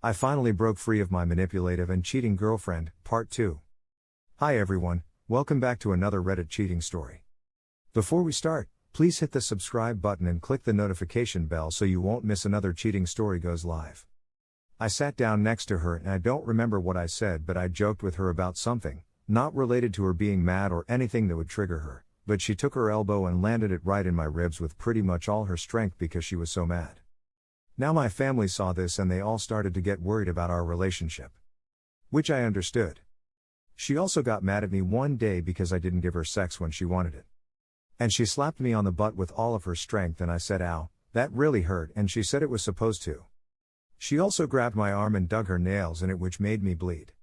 I finally broke free of my manipulative and cheating girlfriend, Part 2. Hi everyone, welcome back to another Reddit cheating story. Before we start, please hit the subscribe button and click the notification bell so you won't miss another cheating story goes live. I sat down next to her and I don't remember what I said, but I joked with her about something, not related to her being mad or anything that would trigger her, but she took her elbow and landed it right in my ribs with pretty much all her strength because she was so mad. Now my family saw this and they all started to get worried about our relationship. Which I understood. She also got mad at me one day because I didn't give her sex when she wanted it. And she slapped me on the butt with all of her strength and I said ow, that really hurt, and she said it was supposed to. She also grabbed my arm and dug her nails in it, which made me bleed.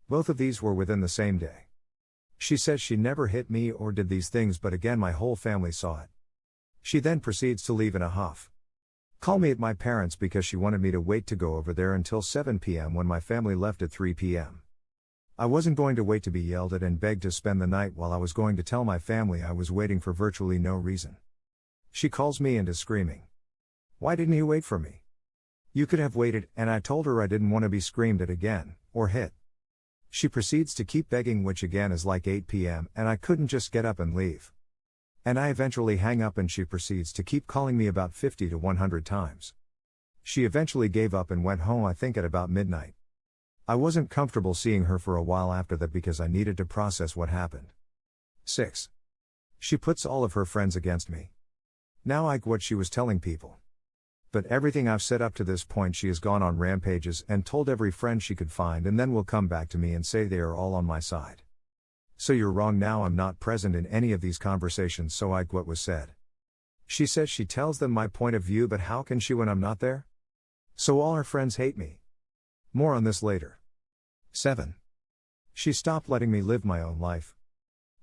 Both of these were within the same day. She says she never hit me or did these things, but again my whole family saw it. She then proceeds to leave in a huff. Call me at my parents' because she wanted me to wait to go over there until 7 p.m. when my family left at 3 p.m. I wasn't going to wait to be yelled at and begged to spend the night while I was going to tell my family I was waiting for virtually no reason. She calls me and is screaming. Why didn't you wait for me? You could have waited, and I told her I didn't want to be screamed at again, or hit. She proceeds to keep begging, which again is like 8 p.m. and I couldn't just get up and leave. And I eventually hang up and she proceeds to keep calling me about 50 to 100 times. She eventually gave up and went home, I think at about midnight. I wasn't comfortable seeing her for a while after that because I needed to process what happened. 6. She puts all of her friends against me. Now I get what she was telling people. But everything I've said up to this point, she has gone on rampages and told every friend she could find, and then will come back to me and say they are all on my side. So you're wrong. Now I'm not present in any of these conversations, so I get what was said. She says she tells them my point of view, but how can she when I'm not there? So all her friends hate me. More on this later. 7. She stopped letting me live my own life.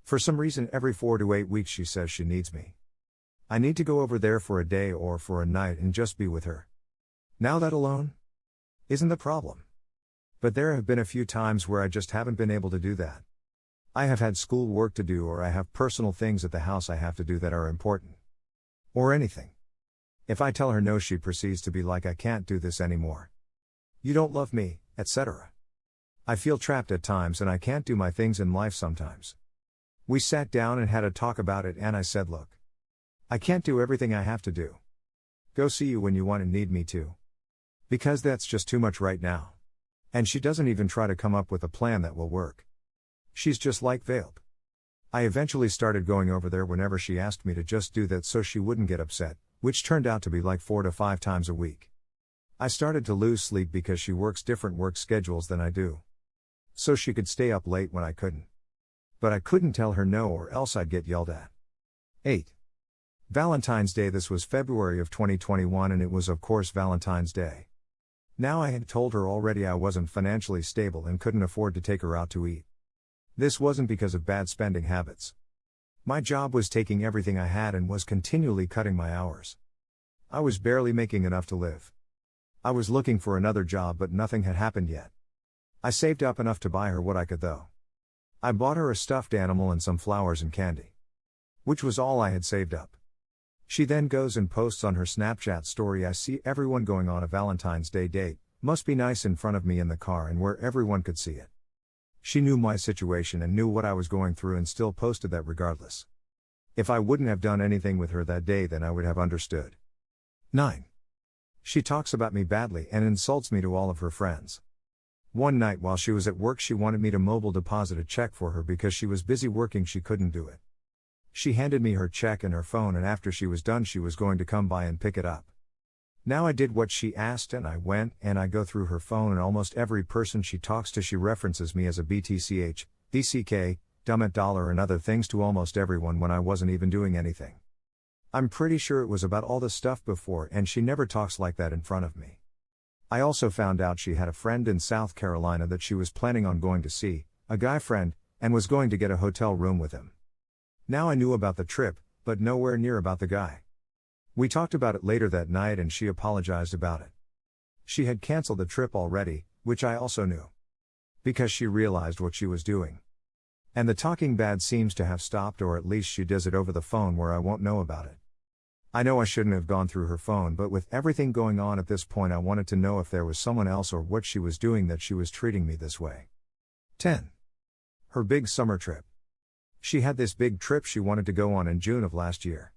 For some reason every 4 to 8 weeks she says she needs me. I need to go over there for a day or for a night and just be with her. Now that alone isn't the problem. But there have been a few times where I just haven't been able to do that. I have had school work to do, or I have personal things at the house I have to do that are important. Or anything. If I tell her no, she proceeds to be like, I can't do this anymore. You don't love me, etc. I feel trapped at times and I can't do my things in life sometimes. We sat down and had a talk about it and I said, look, I can't do everything I have to do. Go see you when you want and need me to. Because that's just too much right now. And she doesn't even try to come up with a plan that will work. She's just like veiled. I eventually started going over there whenever she asked me to just do that so she wouldn't get upset, which turned out to be like 4 to 5 times a week. I started to lose sleep because she works different work schedules than I do. So she could stay up late when I couldn't. But I couldn't tell her no or else I'd get yelled at. 8. Valentine's Day. This was February of 2021 and it was of course Valentine's Day. Now I had told her already I wasn't financially stable and couldn't afford to take her out to eat. This wasn't because of bad spending habits. My job was taking everything I had and was continually cutting my hours. I was barely making enough to live. I was looking for another job but nothing had happened yet. I saved up enough to buy her what I could though. I bought her a stuffed animal and some flowers and candy. Which was all I had saved up. She then goes and posts on her Snapchat story, I see everyone going on a Valentine's Day date, must be nice, in front of me in the car and where everyone could see it. She knew my situation and knew what I was going through and still posted that regardless. If I wouldn't have done anything with her that day, then I would have understood. 9. She talks about me badly and insults me to all of her friends. One night while she was at work, she wanted me to mobile deposit a check for her because she was busy working, she couldn't do it. She handed me her check and her phone, and after she was done she was going to come by and pick it up. Now I did what she asked and I went and I go through her phone and almost every person she talks to she references me as a BTCH, BCK, dumb it dollar and other things to almost everyone when I wasn't even doing anything. I'm pretty sure it was about all the stuff before and she never talks like that in front of me. I also found out she had a friend in South Carolina that she was planning on going to see, a guy friend, and was going to get a hotel room with him. Now I knew about the trip, but nowhere near about the guy. We talked about it later that night and she apologized about it. She had canceled the trip already, which I also knew. Because she realized what she was doing. And the talking bad seems to have stopped, or at least she does it over the phone where I won't know about it. I know I shouldn't have gone through her phone, but with everything going on at this point, I wanted to know if there was someone else or what she was doing that she was treating me this way. 10. Her big summer trip. She had this big trip she wanted to go on in June of last year.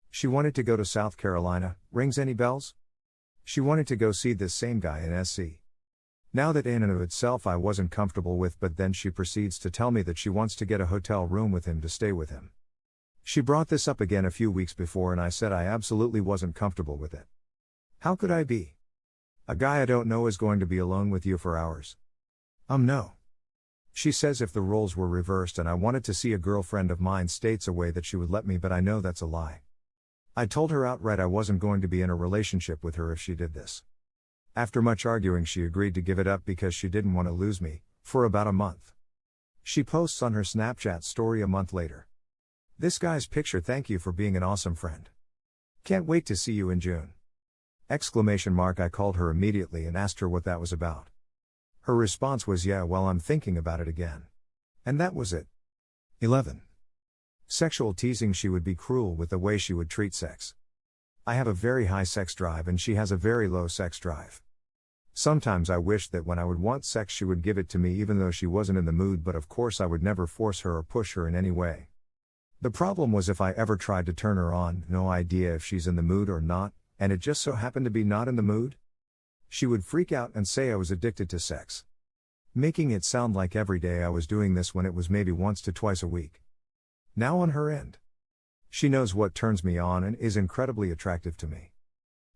She wanted to go to South Carolina. Rings any bells? She wanted to go see this same guy in SC. Now that in and of itself I wasn't comfortable with, but then she proceeds to tell me that she wants to get a hotel room with him to stay with him. She brought this up again a few weeks before and I said I absolutely wasn't comfortable with it. How could I be? A guy I don't know is going to be alone with you for hours. No. She says if the roles were reversed and I wanted to see a girlfriend of mine states away that she would let me, but I know that's a lie. I told her outright I wasn't going to be in a relationship with her if she did this. After much arguing, she agreed to give it up because she didn't want to lose me, for about a month. She posts on her Snapchat story a month later. This guy's picture, thank you for being an awesome friend. Can't wait to see you in June. ! I called her immediately and asked her what that was about. Her response was, yeah, well, I'm thinking about it again. And that was it. 11. Sexual teasing. She would be cruel with the way she would treat sex. I have a very high sex drive and she has a very low sex drive. Sometimes I wished that when I would want sex she would give it to me even though she wasn't in the mood, but of course I would never force her or push her in any way. The problem was if I ever tried to turn her on, no idea if she's in the mood or not, and it just so happened to be not in the mood, she would freak out and say I was addicted to sex. Making it sound like every day I was doing this when it was maybe once to twice a week. Now on her end. She knows what turns me on and is incredibly attractive to me.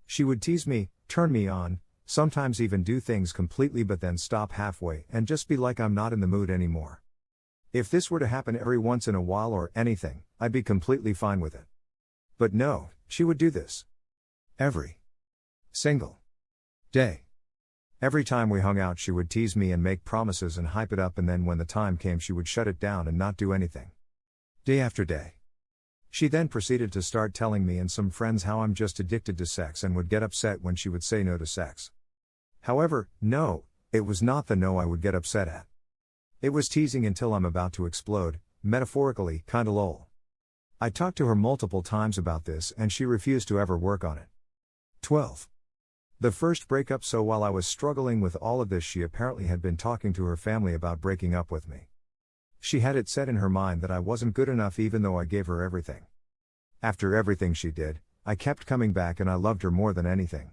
She would tease me, turn me on, sometimes even do things completely but then stop halfway and just be like I'm not in the mood anymore. If this were to happen every once in a while or anything, I'd be completely fine with it. But no, she would do this. Every single day. Every time we hung out she would tease me and make promises and hype it up, and then when the time came she would shut it down and not do anything. Day after day. She then proceeded to start telling me and some friends how I'm just addicted to sex and would get upset when she would say no to sex. However, no, it was not the no I would get upset at. It was teasing until I'm about to explode, metaphorically, kinda lol. I talked to her multiple times about this and she refused to ever work on it. 12. The first breakup. So while I was struggling with all of this, she apparently had been talking to her family about breaking up with me. She had it set in her mind that I wasn't good enough even though I gave her everything. After everything she did, I kept coming back and I loved her more than anything.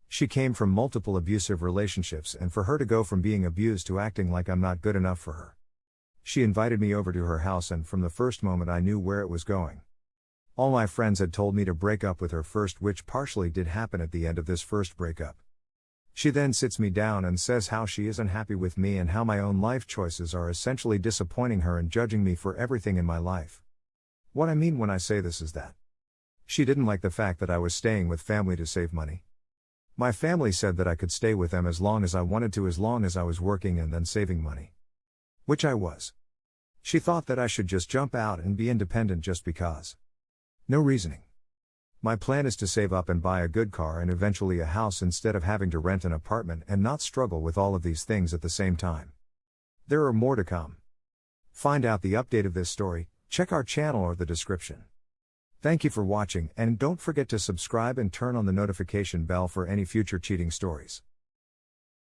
She came from multiple abusive relationships, and for her to go from being abused to acting like I'm not good enough for her. She invited me over to her house and from the first moment I knew where it was going. All my friends had told me to break up with her first, which partially did happen at the end of this first breakup. She then sits me down and says how she isn't happy with me and how my own life choices are essentially disappointing her and judging me for everything in my life. What I mean when I say this is that she didn't like the fact that I was staying with family to save money. My family said that I could stay with them as long as I wanted to, as long as I was working and then saving money. Which I was. She thought that I should just jump out and be independent just because. No reasoning. My plan is to save up and buy a good car and eventually a house instead of having to rent an apartment and not struggle with all of these things at the same time. There are more to come. Find out the update of this story, check our channel or the description. Thank you for watching, and don't forget to subscribe and turn on the notification bell for any future cheating stories.